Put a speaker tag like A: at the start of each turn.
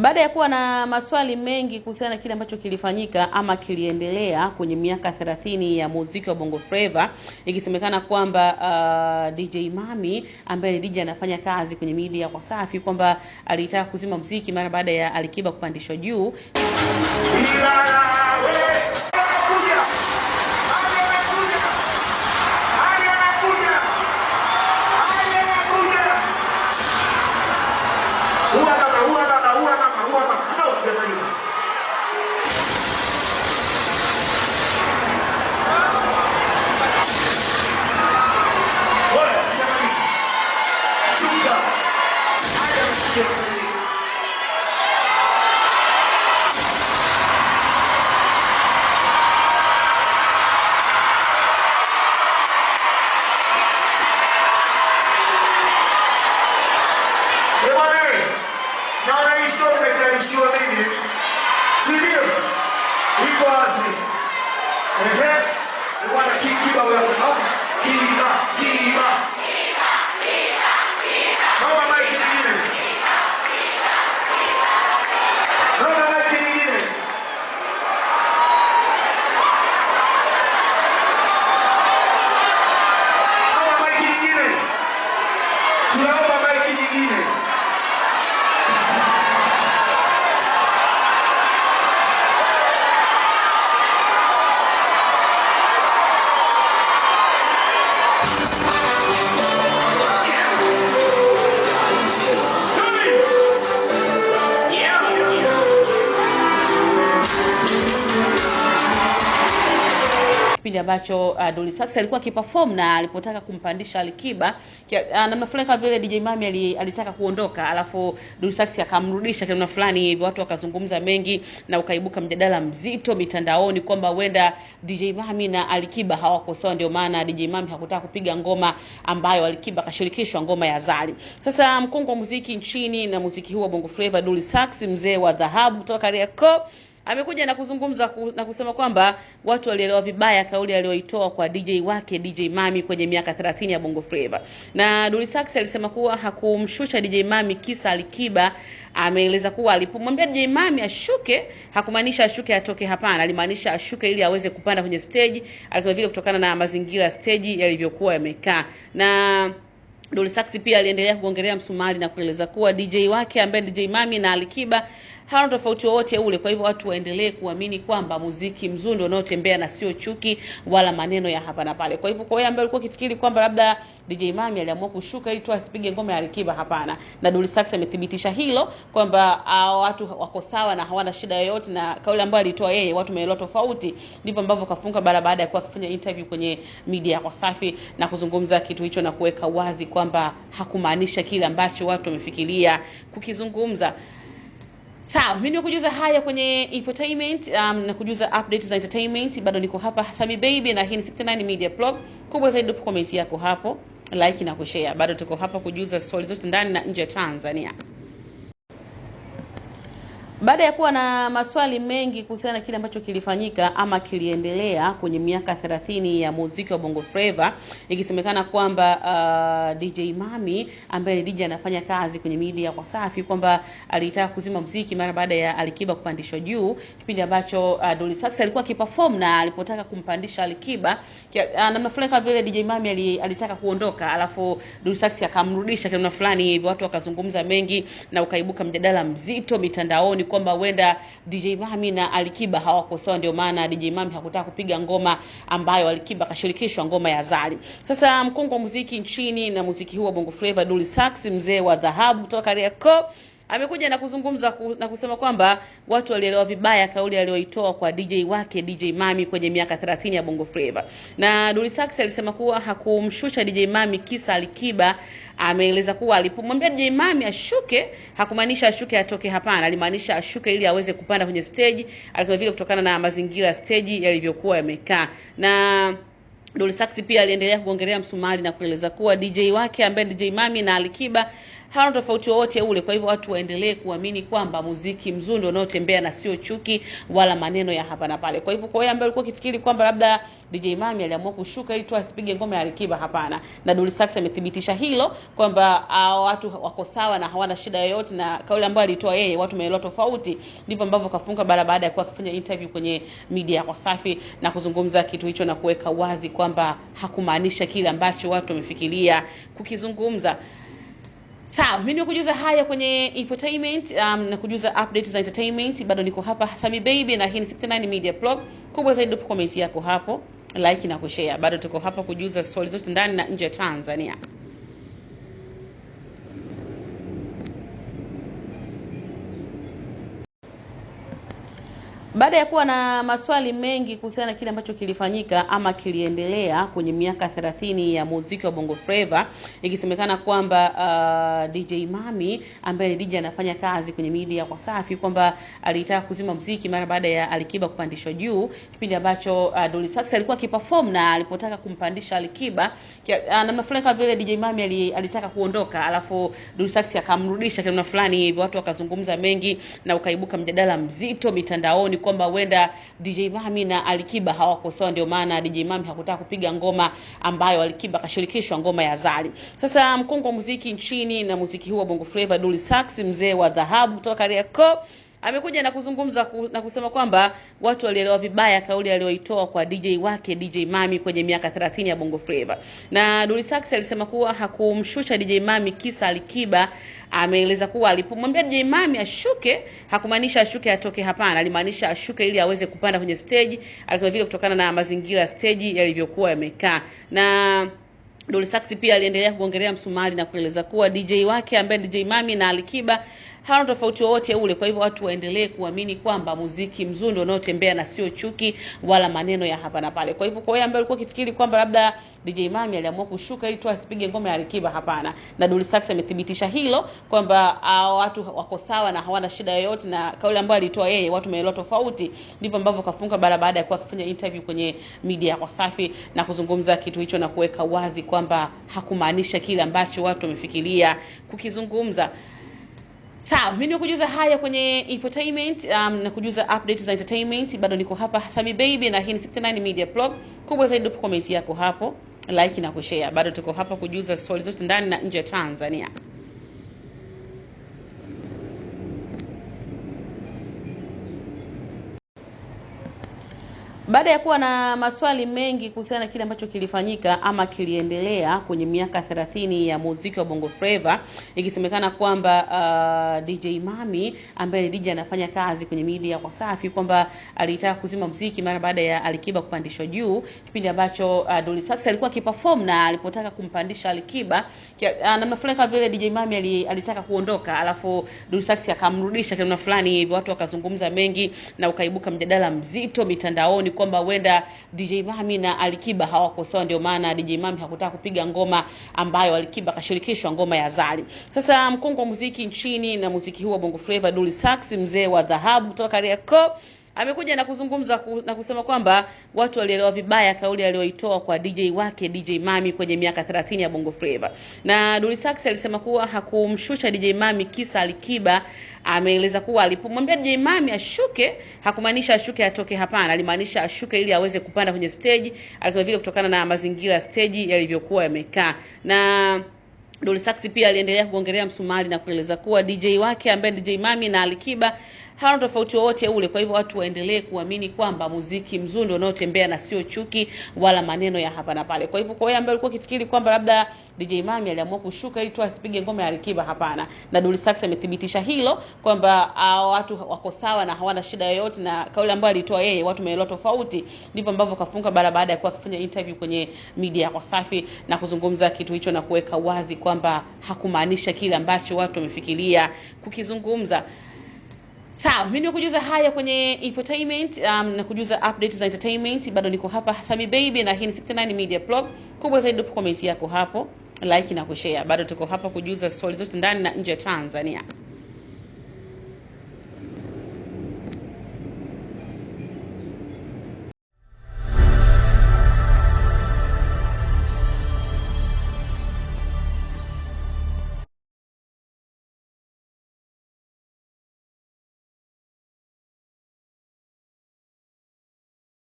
A: Baada ya kuwa na maswali mengi kuhusiana na kile ambacho kilifanyika ama kiliendelea kwenye miaka 30 ya muziki wa Bongo Flava, ikisemekana kwamba DJ Mami ambaye DJ anafanya kazi kwenye media kwa Wasafi kwamba alitaka kuzima muziki mara baada ya Alikiba kupandishwa juu.
B: Sure mimi sindio iko wazi wana kiba wewe hapa kiba mama maiki nyingine mama maiki nyingine mama maiki nyingine tunaomba maiki nyingine.
A: Kipindi ambacho Dolly Sax alikuwa akiperform na alipotaka kumpandisha Alikiba namna fulani kama vile DJ Mami alitaka kuondoka, alafu Dolly Sax akamrudisha namna fulani hivi, watu wakazungumza mengi na ukaibuka mjadala mzito mitandaoni kwamba huenda DJ Mami na Alikiba hawako sawa, ndio maana DJ Mami hakutaka kupiga ngoma ambayo Alikiba kashirikishwa, ngoma ya Zari. Sasa mkongwe wa muziki nchini na muziki huu wa Bongo Flava, Dolly Sax, mzee wa dhahabu kutoka Kariakoo, amekuja na kuzungumza na kusema kwamba watu walielewa vibaya kauli aliyoitoa kwa DJ wake DJ Mami kwenye miaka 30 ya Bongo Flava. Na Dolly Sax alisema kuwa hakumshusha DJ Mami kisa Alikiba. Ameeleza kuwa alipomwambia DJ Mami ashuke, hakumaanisha ashuke atoke, hapana, alimaanisha ashuke ili aweze kupanda kwenye stage. Alisema vile kutokana na mazingira stage yalivyokuwa yamekaa. Na Dolly Sax pia aliendelea kuongelea msumari na kueleza kuwa DJ wake ambaye DJ Mami na Alikiba hawana tofauti wote ule. Kwa hivyo watu waendelee kuamini kwamba muziki mzuri ndio unaotembea na sio chuki wala maneno ya hapa na pale. Kwa hivyo kwa yeye ambaye alikuwa kifikiri kwamba labda DJ Mami aliamua kushuka ili tu asipige ngoma ya Alikiba, hapana. Na Dolly Sax amethibitisha hilo kwamba watu wako sawa na hawana shida yoyote, na kauli ambayo alitoa yeye watu wameelewa tofauti. Ndivyo ambavyo kafunga baada ya kuwa akifanya interview kwenye media kwa Wasafi na kuzungumza kitu hicho na kuweka wazi kwamba hakumaanisha kile ambacho watu wamefikiria kukizungumza. Sawa, mimi nikujuza haya kwenye infotainment na kujuza updates za entertainment. Bado niko hapa Fami Baby na hii ni 69 Media Blog. Kubwa zaidi comment yako hapo, like na kushare. Bado tuko hapa kujuza stories zote ndani na nje ya Tanzania. Baada ya kuwa na maswali mengi kuhusiana na kile ambacho kilifanyika ama kiliendelea kwenye miaka 30 ya muziki wa Bongo Flava, ikisemekana kwamba DJ Mami ambaye DJ anafanya kazi kwenye media kwa Wasafi kwamba alitaka kuzima muziki mara baada ya Alikiba kupandishwa juu, kipindi ambacho Dolly Sax alikuwa akiperform na alipotaka kumpandisha Alikiba namna fulani kama vile DJ Mami alitaka kuondoka, alafu Dolly Sax akamrudisha namna fulani hivi, watu wakazungumza mengi na ukaibuka mjadala mzito mitandaoni kwamba huenda DJ Mami na Alikiba hawako sawa, ndio maana DJ Mami hakutaka kupiga ngoma ambayo Alikiba kashirikishwa, ngoma ya Zari. Sasa mkongwe wa muziki nchini na muziki huu wa Bongo Flava, Dolly Sax, mzee wa dhahabu kutoka Kariakoo, amekuja na kuzungumza na kusema kwamba watu walielewa vibaya kauli aliyoitoa kwa DJ wake DJ Mami kwenye miaka 30 ya Bongo Flava. Na Dolly Sax alisema kuwa hakumshusha DJ Mami kisa Alikiba. Ameeleza kuwa alipomwambia DJ Mami ashuke, hakumaanisha ashuke atoke, hapana, alimaanisha ashuke ili aweze kupanda kwenye stage. Alisema vile kutokana na mazingira stage yalivyokuwa yamekaa. Na Dolly Sax pia aliendelea kuongelea msumari na kueleza kuwa DJ wake ambaye DJ Mami na Alikiba hawana tofauti wowote ule. Kwa hivyo watu waendelee kuamini kwamba muziki mzuri ndio unaotembea na sio chuki wala maneno ya hapa na pale. Kwa hivyo kwa wale ambao walikuwa kifikiri kwamba labda DJ Mami aliamua kushuka ili tu asipige ngoma ya Alikiba, hapana. Na Dully Sykes amethibitisha hilo kwamba watu wako sawa na hawana shida yoyote, na kauli ambayo alitoa yeye watu wameelewa tofauti. Ndivyo ambavyo kafunga baada ya kuwa akifanya interview kwenye media ya Wasafi na kuzungumza kitu hicho na kuweka wazi kwamba hakumaanisha kile ambacho watu wamefikiria kukizungumza. Sawa, mimi nimekujuza haya kwenye infotainment na kujuza updates za entertainment. Bado niko hapa Thami Baby na hii ni 69 Media Blog. Kubwa zaidi drop comment yako hapo, like na kushare. Bado tuko hapa kujuza stories zote ndani na nje ya Tanzania. Baada ya kuwa na maswali mengi kuhusiana na kile ambacho kilifanyika ama kiliendelea kwenye miaka 30 ya muziki wa Bongo Flava, ikisemekana kwamba DJ Mami ambaye ni DJ anafanya kazi kwenye media ya Wasafi kwamba alitaka kuzima muziki mara baada ya Alikiba kupandishwa juu, kipindi ambacho Dully Sykes alikuwa akiperform, na alipotaka kumpandisha Alikiba namna fulani kama vile DJ Mami alitaka kuondoka, alafu Dully Sykes akamrudisha namna fulani hivi, watu wakazungumza mengi na ukaibuka mjadala mzito mitandaoni kwamba huenda DJ Mami na Alikiba hawako sawa, ndio maana DJ Mami hakutaka kupiga ngoma ambayo Alikiba kashirikishwa, ngoma ya Zari. Sasa mkongwe wa muziki nchini na muziki huu wa Bongo Flava Dully Sykes, mzee wa dhahabu kutoka Kariakoo, amekuja na kuzungumza na kusema kwamba watu walielewa vibaya kauli aliyoitoa kwa DJ wake DJ Mami kwenye miaka 30 ya Bongo Flava. Na Dully Sykes alisema kuwa hakumshusha DJ Mami kisa Alikiba. Ameeleza kuwa alipomwambia DJ Mami ashuke, hakumaanisha ashuke atoke, hapana, alimaanisha ashuke ili aweze kupanda kwenye stage. Alisema vile kutokana na mazingira ya stage yalivyokuwa yamekaa. Na Dully Sykes pia aliendelea kuongelea msumari na kueleza kuwa DJ wake ambaye DJ Mami na Alikiba hawana tofauti wowote ule. Kwa hivyo watu waendelee kuamini kwamba muziki mzuri ndio unaotembea na sio chuki wala maneno ya hapa na pale. Kwa hivyo kwa wale ambao walikuwa kifikiri kwamba labda DJ Mami aliamua kushuka ili tu asipige ngoma ya Alikiba, hapana. Na Dully Sykes amethibitisha hilo kwamba watu wako sawa na hawana shida yoyote, na kauli ambayo alitoa yeye watu wameelewa tofauti. Ndivyo ambavyo kafunga baada ya kuwa akifanya interview kwenye media ya Wasafi na kuzungumza kitu hicho na kuweka wazi kwamba hakumaanisha kile ambacho watu wamefikiria kukizungumza. Sawa, mimi nimekujuza haya kwenye infotainment na kujuza updates za entertainment. Bado niko hapa Thami Baby na hii ni 69 Media Blog. Kubwa zaidi drop comment yako hapo, like na kushare. Bado tuko hapa kujuza stories zote ndani na nje ya Tanzania. Baada ya kuwa na maswali mengi kuhusiana na kile ambacho kilifanyika ama kiliendelea kwenye miaka 30 ya muziki wa Bongo Flava, ikisemekana kwamba DJ Mami ambaye ni DJ anafanya kazi kwenye media ya Wasafi kwamba alitaka kuzima muziki mara baada ya Alikiba kupandishwa juu, kipindi ambacho Dully Sykes alikuwa akiperform, na alipotaka kumpandisha Alikiba namna fulani kama vile DJ Mami alitaka kuondoka, alafu Dully Sykes akamrudisha namna fulani hivi, watu wakazungumza mengi na ukaibuka mjadala mzito mitandaoni kwamba huenda DJ Mami na Alikiba hawako sawa, ndio maana DJ Mami hakutaka kupiga ngoma ambayo Alikiba kashirikishwa, ngoma ya Zari. Sasa mkongwe wa muziki nchini na muziki huu wa Bongo Flava Dully Sykes, mzee wa dhahabu kutoka Kariakoo, amekuja na kuzungumza na kusema kwamba watu walielewa vibaya kauli aliyoitoa kwa DJ wake DJ Mami kwenye miaka 30 ya Bongo Flava. Na Dully Sykes alisema kuwa hakumshusha DJ Mami kisa Alikiba. Ameeleza kuwa alipomwambia DJ Mami ashuke, hakumaanisha ashuke atoke, hapana, alimaanisha ashuke ili aweze kupanda kwenye stage. Alisema vile kutokana na mazingira ya stage yalivyokuwa yamekaa. Na Dully Sykes pia aliendelea kuongelea msumari na kueleza kuwa DJ wake ambaye DJ Mami na Alikiba hawana tofauti wowote ule. Kwa hivyo watu waendelee kuamini kwamba muziki mzuri ndio unaotembea na sio chuki wala maneno ya hapa na pale. Kwa hivyo kwa wale ambao walikuwa kifikiri kwamba labda DJ Mami aliamua kushuka ili tu asipige ngoma ya Alikiba, hapana. Na Dully Sykes amethibitisha hilo kwamba watu wako sawa na hawana shida yoyote, na kauli ambayo alitoa yeye watu wameelewa tofauti. Ndivyo ambavyo kafunga baada ya kuwa akifanya interview kwenye media ya Wasafi na kuzungumza kitu hicho na kuweka wazi kwamba hakumaanisha kile ambacho watu wamefikiria kukizungumza. Sawa, mimi nimekujuza haya kwenye infotainment na kujuza updates za entertainment. Bado niko hapa Thami Baby na hii ni 69 Media Blog. Kubwa zaidi drop comment yako hapo, like na kushare. Bado tuko hapa kujuza stories zote ndani na nje ya Tanzania.